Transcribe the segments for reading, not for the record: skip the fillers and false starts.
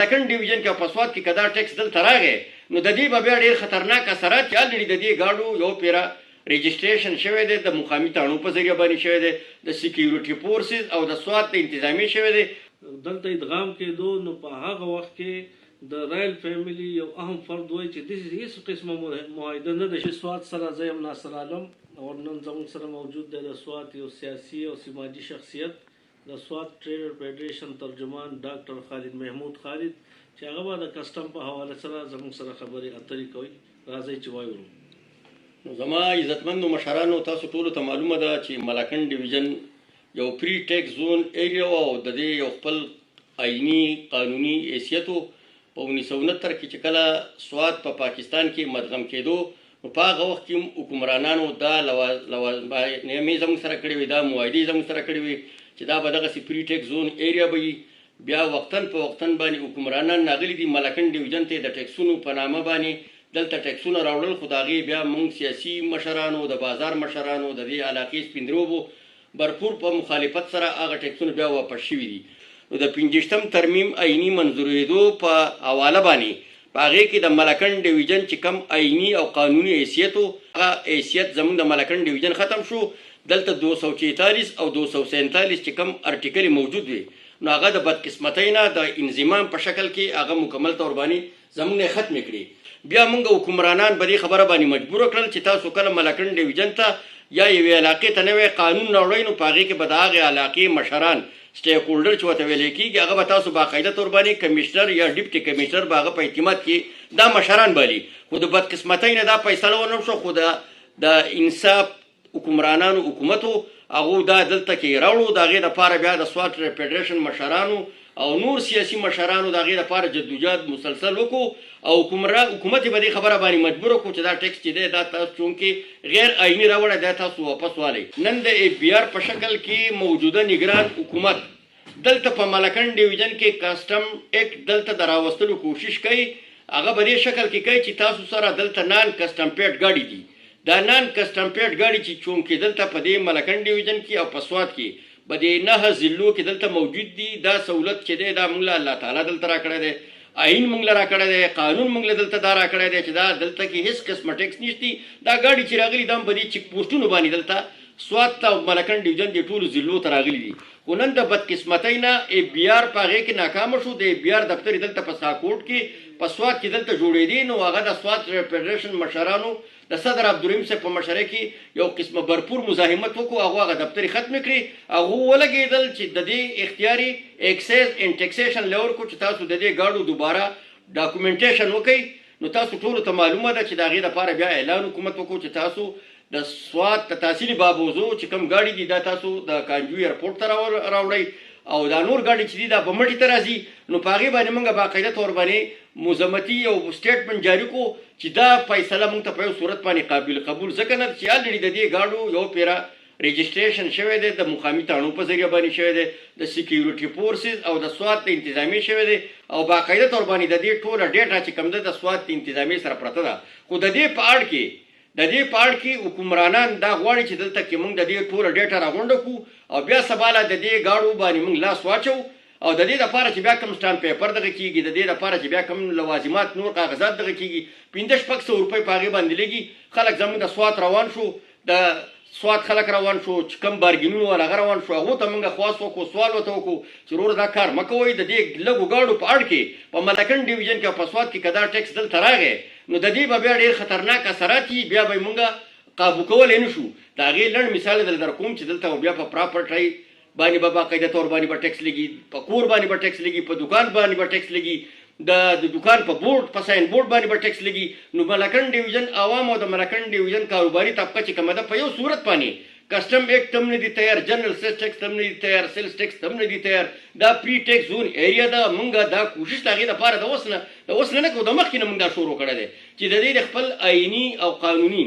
سکند ډیویژن کې او په سوات کې کدا ټیکس دلته راغی نو د دې به بیا ډېر خطرناک اثرات چې الریډي د دې ګاډو یو پیره رجسټریشن شوی دی د مقامي تاڼو په ذریعه باندې شوی دی د سکیورټي فورسز او د سوات د انتظامی شوی دی. دلته ادغام کېدو نو په هغه وخت کې د رایل فیملی یو اهم فرد وایي چې داسې هېڅ قسمه معاهده نه ده چې سوات سره زه یم ناصر عالم او نن زموږ سره موجود دی د سوات یو سیاسي او سماجي شخصیت د سوات ټریډر فیډریشن ترجمان ډاکټر خالد محمود خالد چې هغه به د کسټم په حواله سره زموږ سره خبرې اترې کوي. راځئ چې وایو. نو زما عزتمندو مشرانو تاسو ټولو ته معلومه ده چې ملاکنډ ډیویژن یو پری ټیکس زون ایریا او د دې یو خپل آئینی قانوني حیثیت په 1969 کې چې کله سوات په پاکستان کې مدغم کېدو نو په هغه وخت کې حکمرانانو دا لوازمې زموږ سره کړې وې دا معاهدې زموږ سره کړې وې چې دا به دغسې پری ټیکس زون ایریا به وي. بیا وختن په وختن باندې حکمرانان راغلي دي ملاکنډ ډیویژن ته د ټیکسونو په نامه باندې دلته ټیکسونه راوړل خو د هغې بیا موږ سیاسي مشرانو د بازار مشرانو د دې علاقې سپینروبو برپور په مخالفت سره هغه ټیکسونه بیا واپس شوي دي. نو د 50م ترمیم آئینی منظورېدو په حواله باندې په هغې کې د ملاکنډ ډیویژن چې کم آئینی او قانوني حیثیت و هغه حیثیت زموږ د ملاکنډ ډیویژن ختم شو. دلته 246 او 247 چې کم ارټیکل موجود وي نو هغه د بدقسمتۍ نه د انضمام په شکل کې هغه مکمل طور باندې زموږ نه ختمې کړي. بیا موږ حکمرانان په دې خبره باندې مجبور کړل چې تاسو کله ملاکنډ ډیویژن ته یا یوې علاقې ته نوی قانون راوړئ نو په هغې کې به د هغې علاقې مشران سټیک هولډر چې ورته ویلی کېږي هغه به تاسو باقاعده طور باندې کمیشنر یا ډیپټي کمیشنر به هغه په اعتماد کې دا مشران بالي. خو د بدقسمتۍ نه دا فیصله ونه شو خو د انصاف حکمرانانو حکومتو هغو دا دلته کې راوړو د هغې دپاره بیا د سوات فیډریشن مشرانو او نور سیاسي مشرانو د هغې دپاره جدوجهد مسلسل وکړو او حکومت یې په دې خبره باندې مجبور کړو چې دا ټیکس چې دی دا تاسو چونکې غیر آئیني راوړی دا تاسو واپس والئ. نن د اف بي آر په شکل کې موجوده نگران حکومت دلته په ملاکنډ ډیویژن کې کسټم ایکټ دلته د راوستلو کوشش کوي. هغه په دې شکل کې کوي چې تاسو سره دلته نان کسټم پیډ ګاډي دي. دا نان کسټم پیډ ګاډي چې چونکې دلته په دې ملاکنډ ډیویژن کې او په سوات کې په دې 9 ضلعو کې دلته موجود دي دا سہولت چې دی دا موږ له الله تعالی دلته راکړی دی آئین موږ له راکړی دی قانون موږ له دلته دا راکړی دی چې دا دلته کې هېڅ قسمه ټیکس نشتی. دا ګاډي چې راغلي دا هم په دې چیک پوسټونو باندې دلته سوات ته او ملاکنډ ډیویژن دې ټولو ضلعو ته راغلي دي. خو نن د بدقسمتۍ نه اف بي آر په هغې کې ناکامه شو. د اف بي آر دفتر یې دلته په ساکوټ کې په سوات کې دلته جوړېدی نو هغه د سوات فیډریشن مشرانو د صدر عبدالرحیم صاحب په مشرۍ کې یو قسمه برپور مزاحمت وکړو. هغه دفتر یې ختمې کړې. هغو ولګېدل چې د دې اختیاري ایکسایز اینډ ټیکسیشن له ورکړو چې تاسو د دې ګاډو دوباره ډاکومنټیشن وکړئ. نو تاسو ټولو ته معلومه ده چې د هغې دپاره بیا اعلان حکومت وکړو چې تاسو د سوات د تحصیلي بابوزو چې کوم ګاډي دي دا تاسو د کانجوی ایرپورټ ته راوړئ او دا نور ګاډي چې دي دا په مټې ته راځي. نو په هغې باندې موږ باقاعده طور باندې مزمتي او سټیټمنټ جاري کړو چې دا فیصله موږ ته په یو صورت باندې قابل قبول ځکه نه چې الریډي د دې ګاډو یو پیره رجسټریشن شوی دی د مقامي تاڼو په ذریعه باندې شوی دی د سکیورټي فورسز او د سوات د انتظامي شوی دی او باقاعده طور باندې د دې ټوله ډیټا چې کوم ده د سوات د انتظامي سره پرته ده. خو د دې په اړ کې حکمرانان دا غواړي چې دلته کې موږ د دې ټوله ډیټا راغونډه کړو او بیا سباله د دې ګاډو باندې موږ لاس واچو او د دې دپاره چې بیا کوم سټامپ پیپر دغه کېږي د دې دپاره چې بیا کوم لوازمات نور کاغذات دغه کېږي 1500 روپۍ په هغې باندې لګي. خلک زموږ د سوات روان شو د سوات خلک روان شو چې کوم بارګینونه ول هغه روان شو هغو ته موږ خواست وکړو سوال ورته وکړو چې وروره دا کار مه کوئ. د دې لږو ګاډو په اړ کې په ملاکنډ ډیویژن کې او په سوات کې که دا ټیکس دلته راغی نو د دې به بیا ډېر خطرناک اثرات وي. بیا به یې موږ قابو کولی نه شو. د هغې لنډ مثال در در کوم چې دلته بیا په پراپرټۍ باندې به باقاعده طور باندې به ټیکس لګي په کور باندې به ټیکس لګي په دکان باندې به ټیکس لګي د دکان په بورډ په ساین بورډ باندې به ټیکس لګي. نو ملاکنډ ډیویژن عوام او د ملاکنډ ډیویژن کاروباري طبقه چې کومه ده په یو صورت باندې کسټم ایکټ هم نه دي تیار جنرل سیس ټیکس هم نه دي تیار سیلز ټیکس هم نه دي تیار. دا پری ټیکس زون ایریا ده. موږ دا کوشش د هغې دپاره د اوس نه کوو د مخکې نه موږ دا شروع کړی دی چې د دې د خپل آئیني او قانوني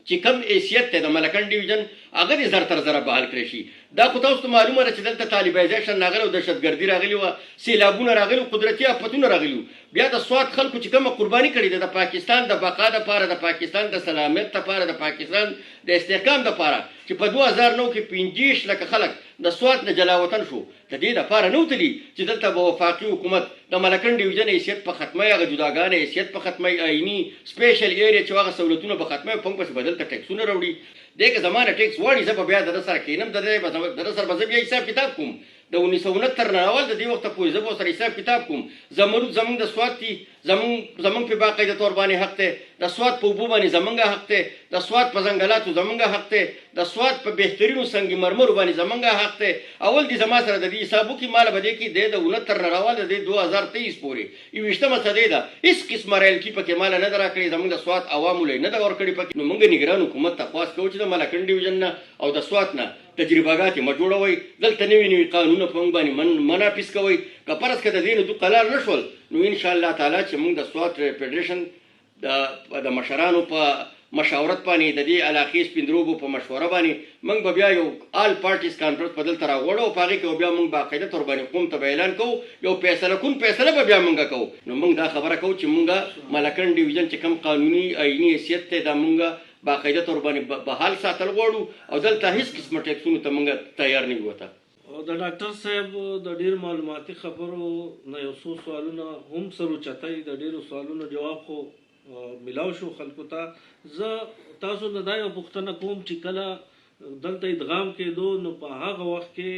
چې کم حیثیت دی د ملاکنډ ډیویژن هغه دې زر تر زره بحال کړی شي. دا خو تاسو ته معلومه ده چې دلته طالبایزیشن راغلی او دهشتګردي راغلې وه سیلابونه راغلي قدرتي آفتونه راغلي. بیا د سوات خلکو چې کومه قرباني کړې ده د پاکستان د بقا دپاره د پاکستان د سلامت دپاره د پاکستان د استحکام دپاره چې په 2009 کې 25 لکه خلک د سوات نه جلا وطن شو د دې دپاره نه وتلي چې دلته به وفاقي حکومت د ملکنډ ډیویژن حیثیت په ختمۍ هغه جداګانې حیثیت په ختمۍ آئیني سپیشل ایریا چې هغه سهولتونه به ختمۍ په موږ پسې به دلته ټیکسونه راوړي دی که زما نه ټیکس غواړي زه به بیا د ده سره کښېنم د ده سره به زه بیا حساب کتاب کوم د 1969 نه اول د دې وخته پورې زه به ورسره حساب کتاب کوم زمرود زمونږ د سوات دي زمونږ په باقاعده طور باندې حق دی د سوات په اوبو باندې زمونږ حق دی د سوات په ځنګلاتو زمونږ حق دی د سوات په بهترینو سنگ مرمرو باندې زمونږ حق دی اول دې زما سره د دې حساب وکړي ماله به دې کې دی د 69 نه راواله د 2023 پورې 21مه صدۍ ده هېڅ قسمه رایلټي پکې ماله نه ده راکړې زمونږ د سوات عوامو له یې نه ده ورکړې پکې نو موږ نګران حکومت ته خواست کوو چې د ملکنډ ډیویژن نه او د سوات نه تجربهګات یې مه جوړوئ دلته نوي قانونونه په موږ باندې منافظ کوئ که فرض که د دې نه دوی قلار نه شول نو انشاءالله تعالی چې موږ د سوات فیډریشن د مشرانو په مشاورت باندې د دې علاقې سپیندروبو په مشوره باندې موږ به بیا یو آل پارټیز کانفرنس په دلته راغوړو او په هغې کې به بیا موږ باقاعده طور باندې قوم ته به اعلان کوو یو فیصله کون فیصله به بیا موږ کوو نو موږ دا خبره کوو چې موږ ملکنډ ډیویژن چې کوم قانوني آئیني حیثیت دی دا موږ باقاعده طور باندې بحال ساتل غواړو او دلته هېڅ قسمه ټیکسونو ته موږ تیار نه یو ته او د ډاکټر صاحب د ډیر معلوماتي خبرو نه یو څو سوالونه هم سر اوچتای د ډیرو سوالونو جواب خو ملاو شو خلکو ته زه تاسو نه دا یو پوښتنه کوم چې کله دلته ادغام کېدو نو په هغه وخت کې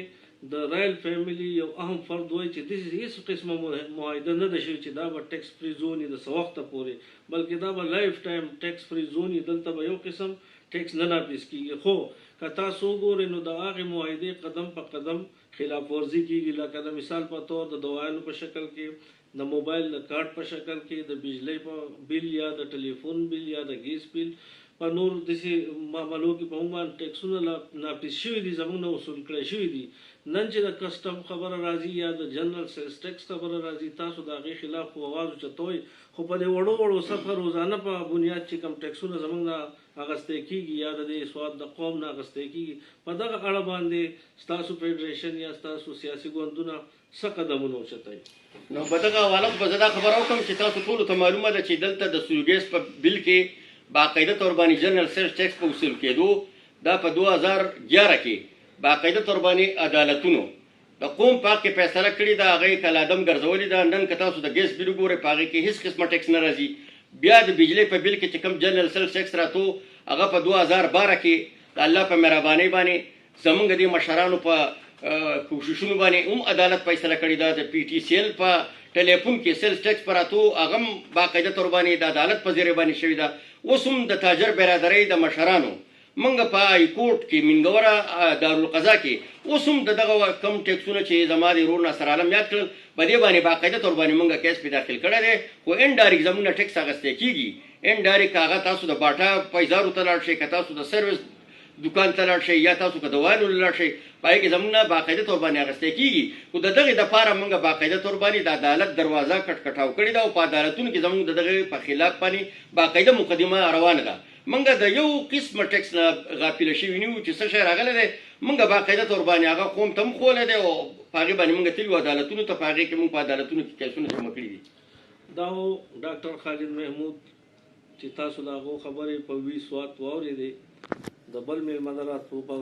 د رایل فیملی یو اهم فرد وای چې د هیڅ قسمه معاهده نه ده شوې چې دا به ټیکس فری زون د څه وخته پورې بلکې دا به لایف ټایم ټیکس فری زون دلته به یو قسم ټیکس نه نافذ کیږي خو که تاسو وګورئ نو د هغې معاهدې قدم په قدم خلاف ورزي کیږي لکه د مثال په طور د دوایانو په شکل کې د موبایل د کارت په شکل کې د بجلی په بل یا د ټلیفون بل یا د ګیس بل په نور داسې معاملو کې په موږ باندې ټیکسونه نافذ شوي دي زموږ نه وصول کړی شوي دي نن چې د کسټم خبره راځي یا د جنرال سیلز ټیکس خبره راځي تاسو د هغې خلاف خو اواز اوچتوئ خو په دې وړو سطحه روزانه په بنیاد چې کوم ټیکسونه زموږ نه اخیستی کېږي یا د دې سواد د قوم نه اخیستی کېږي په دغه اړه باندې ستاسو فیډریشن یا ستاسو سیاسي ګوندونه څه قدمونه اوچتوي نو په دغه حواله به زه دا خبره وکړم چې تاسو ټولو ته معلومه ده چې دلته د سوریګیس په بل کې باقاعده طور باندې جنرال سیلز ټیکس په وصول کېدو دا په 2011 کې باقاعده طور باندې عدالتونو د قوم په حق کې فیصله کړې ده هغه یې کلادم ګرځولې ده نن که تاسو د ګیس بل وګورئ په هغې کې هېڅ قسمه ټیکس نه راځي بیا د بجلی په بل کې چې کوم جنرال سیلز ټیکس راتو هغه په 2012 کې د الله په مهربانۍ باندې زمونږ د مشرانو په کوششونو باندې هم عدالت فیصله کړې ده د پی ټي سی ایل په ټلیفون کې سیلز ټیکس په راتو هغه هم باقاعده طور باندې د عدالت په ذریعه باندې شوې ده اوس هم د تاجر برادرۍ د مشرانو موږ په های کورټ کې منګوره دارالقضا کې اوس هم دغه کم ټیکسونه چې زما د ورور ناصر عالم یاد کړل په دې باندې باقاعده طور باندې موږ کیس پې داخل کړی دی خو انډایرکټ زموږ نه ټیکس اخیستی کېږي انډایرکټ هغه تاسو د باټا پیزارو ته لاړ شئ که تاسو د سروس دکان ته لاړ شئ یا تاسو که د وایانو لاړ شئ په هغې کې زموږ نه باقاعده طور باندې اخیستی کېږي خو د دغې دپاره موږ باقاعده طور باندې د عدالت دروازه کټکټاو کړې ده او په عدالتونو کې زموږ د دغې په خلاف باندې باقاعده مقدمه روانه ده موږ د یو قسمه ټیکس نه غافله شوي نه یو چې څه شی راغلی دی موږ باقاعده طور باندې هغه قوم ته هم ښولی دی او په هغې باندې موږ تللي وو عدالتونو ته په هغې کې موږ په عدالتونو کې کیسونه جمع کړي دي دا و ډاکټر خالد محمود چې تاسو د هغو خبرې په وي سوات واورېدې د بل میلمه نه راتلو په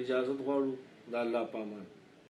اجازت غواړو د الله په امان